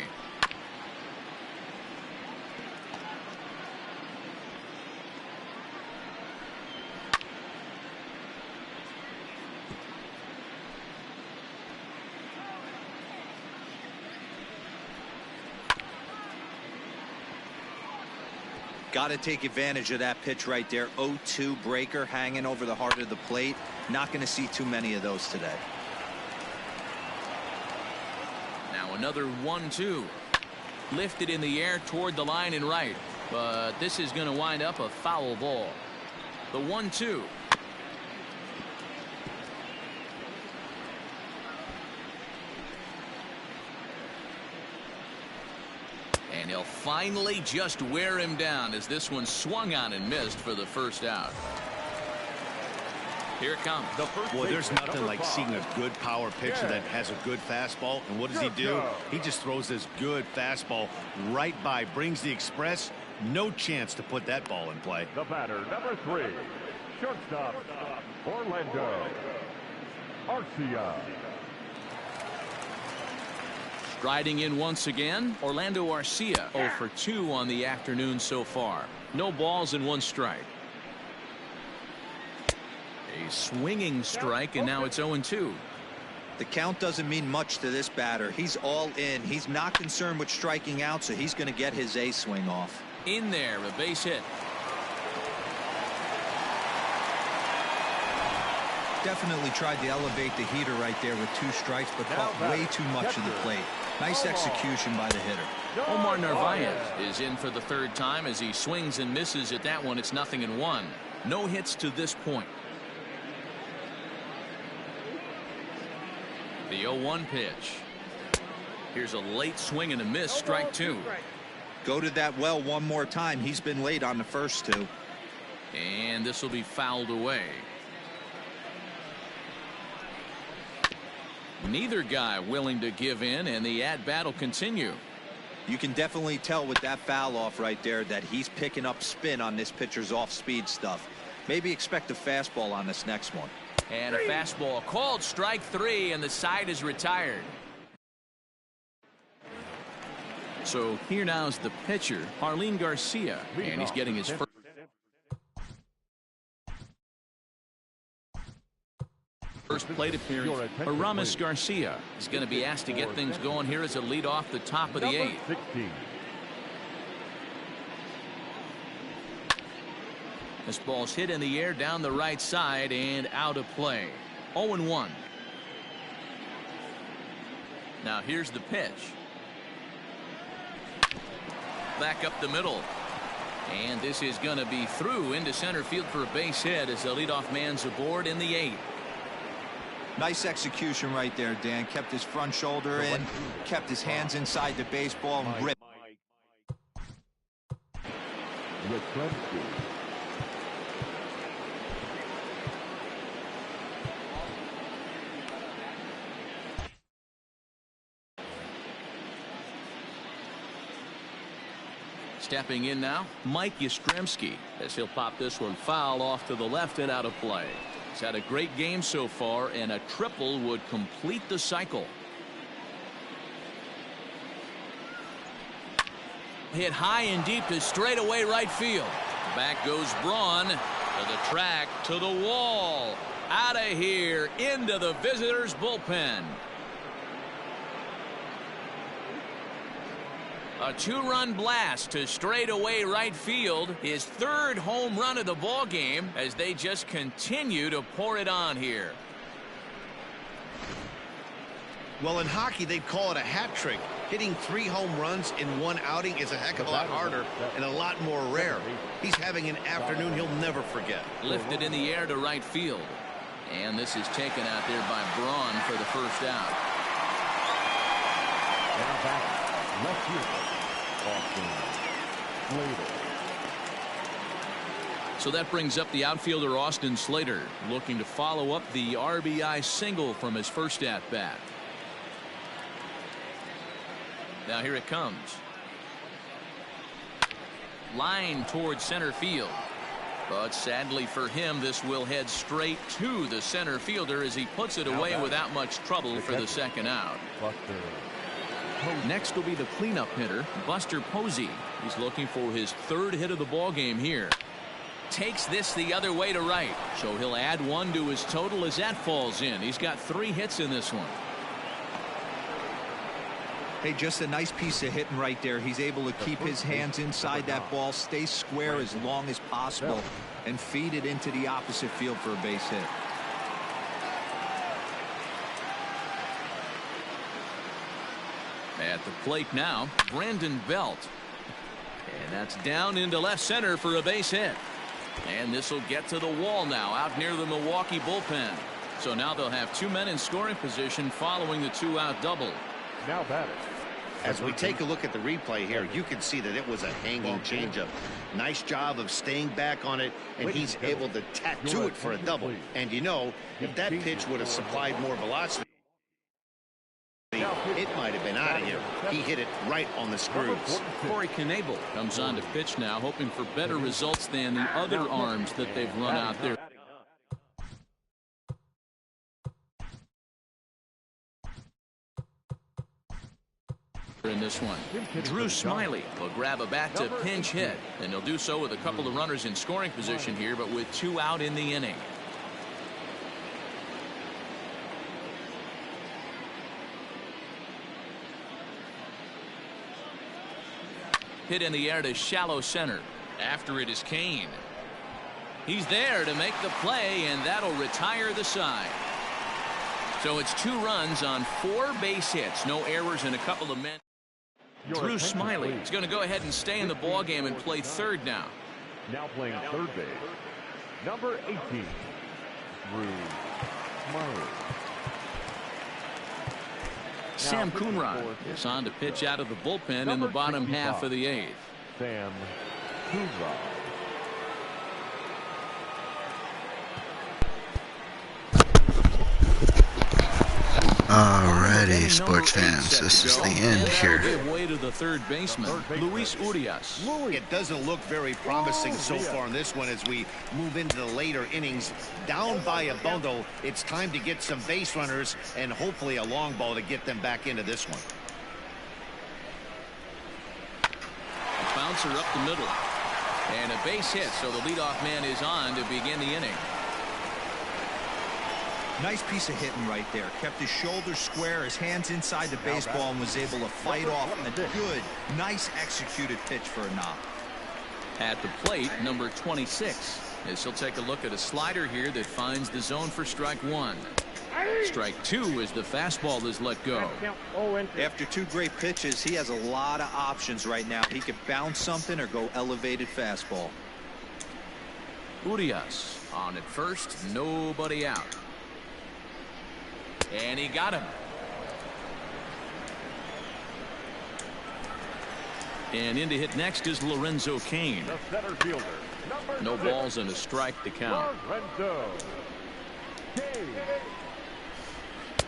Got to take advantage of that pitch right there. 0-2 breaker hanging over the heart of the plate. Not going to see too many of those today. Now another 1-2. Lifted in the air toward the line and right. But this is going to wind up a foul ball. The 1-2. And he'll finally just wear him down as this one swung on and missed for the first out. Here it comes. Well, there's nothing like seeing a good power pitcher that has a good fastball. And what does he do? He just throws this good fastball right by, brings the express. No chance to put that ball in play. The batter, number 3, shortstop, Orlando Arcia. Striding in once again, Orlando Arcia 0 for 2 on the afternoon so far. No balls and 1 strike. A swinging strike, and now it's 0-2. The count doesn't mean much to this batter. He's all in. He's not concerned with striking out, so he's going to get his A swing off. In there, a base hit. Definitely tried to elevate the heater right there with 2 strikes, but caught way too much of the plate. Nice execution by the hitter. Omar Narvaez is in for the 3rd time as he swings and misses at that one. It's 0-1. No hits to this point. The 0-1 pitch. Here's a late swing and a miss, strike 2. Go to that well one more time. He's been late on the first 2. And this will be fouled away. Neither guy willing to give in, and the at-bat will continue. You can definitely tell with that foul off right there that he's picking up spin on this pitcher's off-speed stuff. Maybe expect a fastball on this next one. And a fastball called strike 3, and the side is retired. So here now is the pitcher, Harleen Garcia, and he's getting his first plate appearance. Aramis Garcia is going to be asked to get things going here as a lead off the top of the 8th. 16. This ball's hit in the air down the right side and out of play. 0-1. Now here's the pitch. Back up the middle. And this is going to be through into center field for a base hit as the leadoff man's aboard in the 8th. Nice execution right there, Dan. Kept his front shoulder in, kept his hands inside the baseball, and ripped. Stepping in now, Mike Yastrzemski, as he'll pop this one foul off to the left and out of play. He's had a great game so far, and a triple would complete the cycle. Hit high and deep to straightaway right field. Back goes Braun to the track, to the wall. Out of here, into the visitors' bullpen. A 2-run blast to straightaway right field. His 3rd home run of the ball game as they just continue to pour it on here. Well, in hockey, they'd call it a hat trick. Hitting 3 home runs in 1 outing is a heck of a lot harder and a lot more rare. He's having an afternoon he'll never forget. Lifted in the air to right field. And this is taken out there by Braun for the first out. Now back, left field. So that brings up the outfielder Austin Slater, looking to follow up the RBI single from his first at bat. Now here it comes. Line towards center field. But sadly for him, this will head straight to the center fielder as he puts it away without much trouble for the 2nd out. Next will be the cleanup hitter, Buster Posey. He's looking for his 3rd hit of the ball game here. Takes this the other way to right, so he'll add 1 to his total as that falls in. He's got 3 hits in this one. Hey, just a nice piece of hitting right there. He's able to keep his hands inside that ball, stay square as long as possible, and feed it into the opposite field for a base hit. At the plate now, Brandon Belt. And that's down into left center for a base hit. And this will get to the wall now out near the Milwaukee bullpen. So now they'll have 2 men in scoring position following the 2-out double. Now batting. As we take a look at the replay here, you can see that it was a hanging changeup. Nice job of staying back on it, and he's able to tattoo it for a double. And you know, if that pitch would have supplied more velocity, it might have been out of here. He hit it right on the screws. Corey Knebel comes on to pitch now, hoping for better results than the other arms that they've run out there. In this one, Drew Smiley will grab a bat to pinch hit, and he'll do so with a couple of runners in scoring position here, but with 2 out in the inning. Hit in the air to shallow center. After it is Kane. He's there to make the play, and that'll retire the side. So it's 2 runs on 4 base hits, no errors, and a couple of men. Drew Smiley is going to go ahead and stay in the ball game and play third now. Now playing third base, number 18, Drew Smiley. Sam Coonrod is on to pitch out of the bullpen in the bottom half of the 8th. Sam Coonrod. Alrighty, sports fans, this is the end here. Give way to the third baseman, Luis Urias. It doesn't look very promising so far in this one as we move into the later innings. Down by a bundle, it's time to get some base runners and hopefully a long ball to get them back into this one. A bouncer up the middle. And a base hit, so the leadoff man is on to begin the inning. Nice piece of hitting right there. Kept his shoulders square, his hands inside the baseball, and was able to fight off a good, nice executed pitch for a knock. At the plate, number 26. As he'll take a look at a slider here that finds the zone for strike 1. Strike 2 as the fastball is let go. After 2 great pitches, he has a lot of options right now. He could bounce something or go elevated fastball. Urias on at first, nobody out. And he got him. And in to hit next is Lorenzo Kane. The center fielder, no balls and a strike to count. Lorenzo Kane.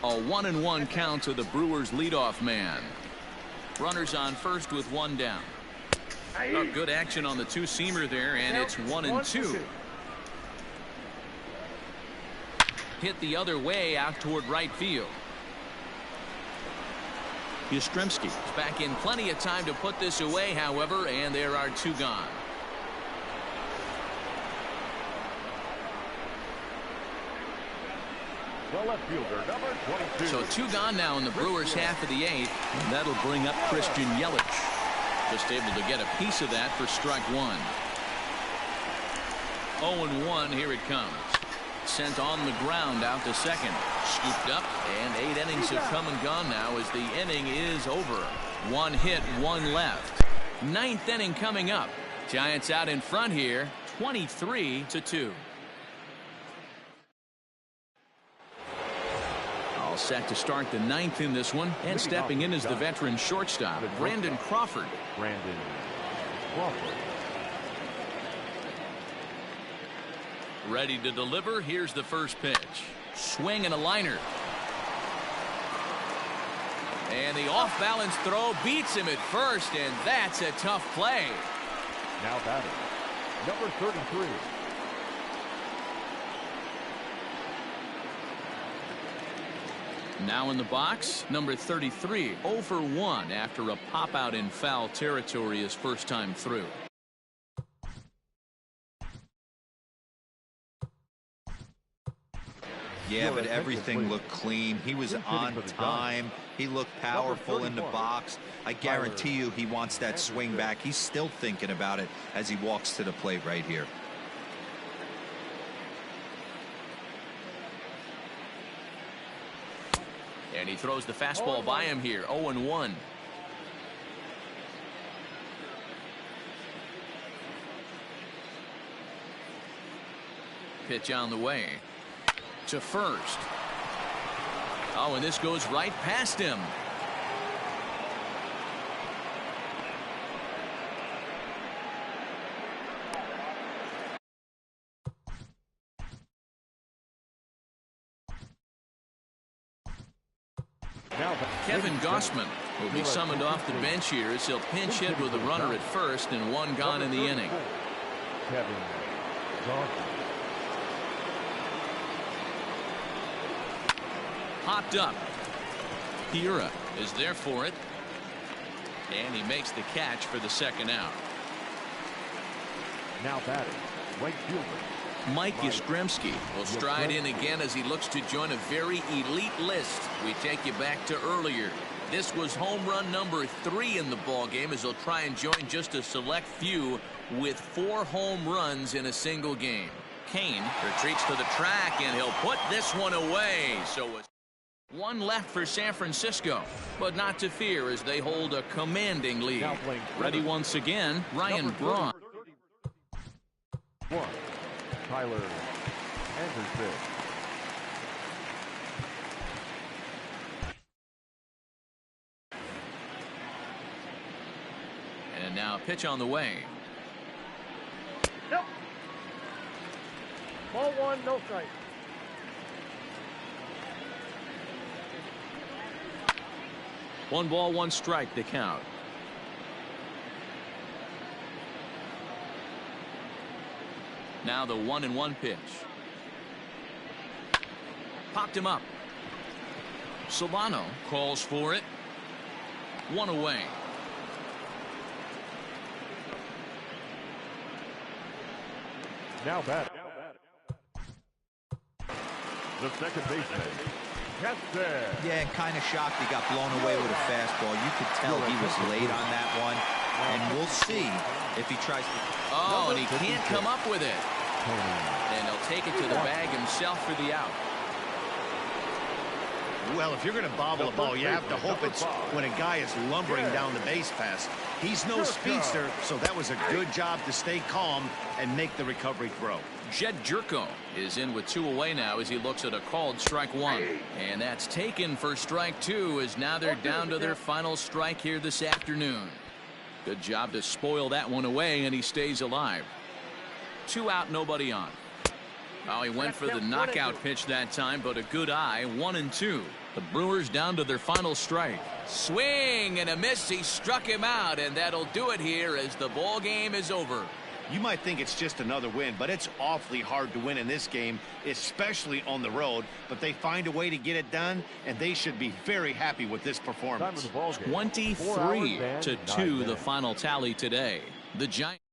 A 1-1 count to the Brewers leadoff man. Runners on first with 1 down. Oh, good action on the 2-seamer there, and it's 1-2. Hit the other way out toward right field. Yastrzemski is back in plenty of time to put this away, however, and there are 2 gone. The left fielder, number 22. So 2 gone now in the Brewers half of the 8th, and that'll bring up Christian Yelich. Just able to get a piece of that for strike 1. 0-1, here it comes. Sent on the ground out to second. Scooped up, and 8 innings have come and gone now as the inning is over. 1 hit, 1 left. 9th inning coming up. Giants out in front here, 23-2. All set to start the 9th in this one, and stepping in is the veteran shortstop, Brandon Crawford. Brandon Crawford. Ready to deliver. Here's the first pitch. Swing and a liner. And the off-balance throw beats him at first, and that's a tough play. Now batting, number 33. Now in the box, number 33, 0 for 1 after a pop-out in foul territory his first time through. Yeah, but everything looked clean. He was on time. He looked powerful in the box. I guarantee you he wants that swing back. He's still thinking about it as he walks to the plate right here. And he throws the fastball by him here. 0-1. Pitch on the way to first. Oh, and this goes right past him. Kevin Gossman will be summoned off the bench here as he'll pinch hit with a runner at first and one gone in the inning. Kevin Gossman. Popped up. Hira is there for it. And he makes the catch for the second out. Now batting, right fielder Mike Yastrzemski will stride in again as he looks to join a very elite list. We take you back to earlier. This was home run number 3 in the ball game as he'll try and join just a select few with 4 home runs in a single game. Kane retreats to the track and he'll put this one away. So it's one left for San Francisco, but not to fear as they hold a commanding lead. Ready once again, Ryan Braun. Tyler Anderson. And now pitch on the way. Yep. Ball 1, no strike. One ball, one strike to count. Now the 1-1 pitch. Popped him up. Solano calls for it. One away. Now batting. The second baseman. Yeah, and kind of shocked he got blown away with a fastball. You could tell he was late on that one. And we'll see if he tries to. Oh, and he can't come up with it. And he'll take it to the bag himself for the out. Well, if you're going to bobble a ball, you have to hope it's when a guy is lumbering down the base pass. He's no speedster, so that was a good job to stay calm and make the recovery throw. Jed Jerko is in with 2 away now as he looks at a called strike 1. And that's taken for strike 2 as now they're down to their final strike here this afternoon. Good job to spoil that one away, and he stays alive. 2 out, nobody on. Oh, he went for the knockout pitch that time, but a good eye. 1-2. The Brewers down to their final strike. Swing and a miss. He struck him out, and that'll do it here as the ball game is over. You might think it's just another win, but it's awfully hard to win in this game, especially on the road. But they find a way to get it done, and they should be very happy with this performance. 23-2 the final tally today. The Giants.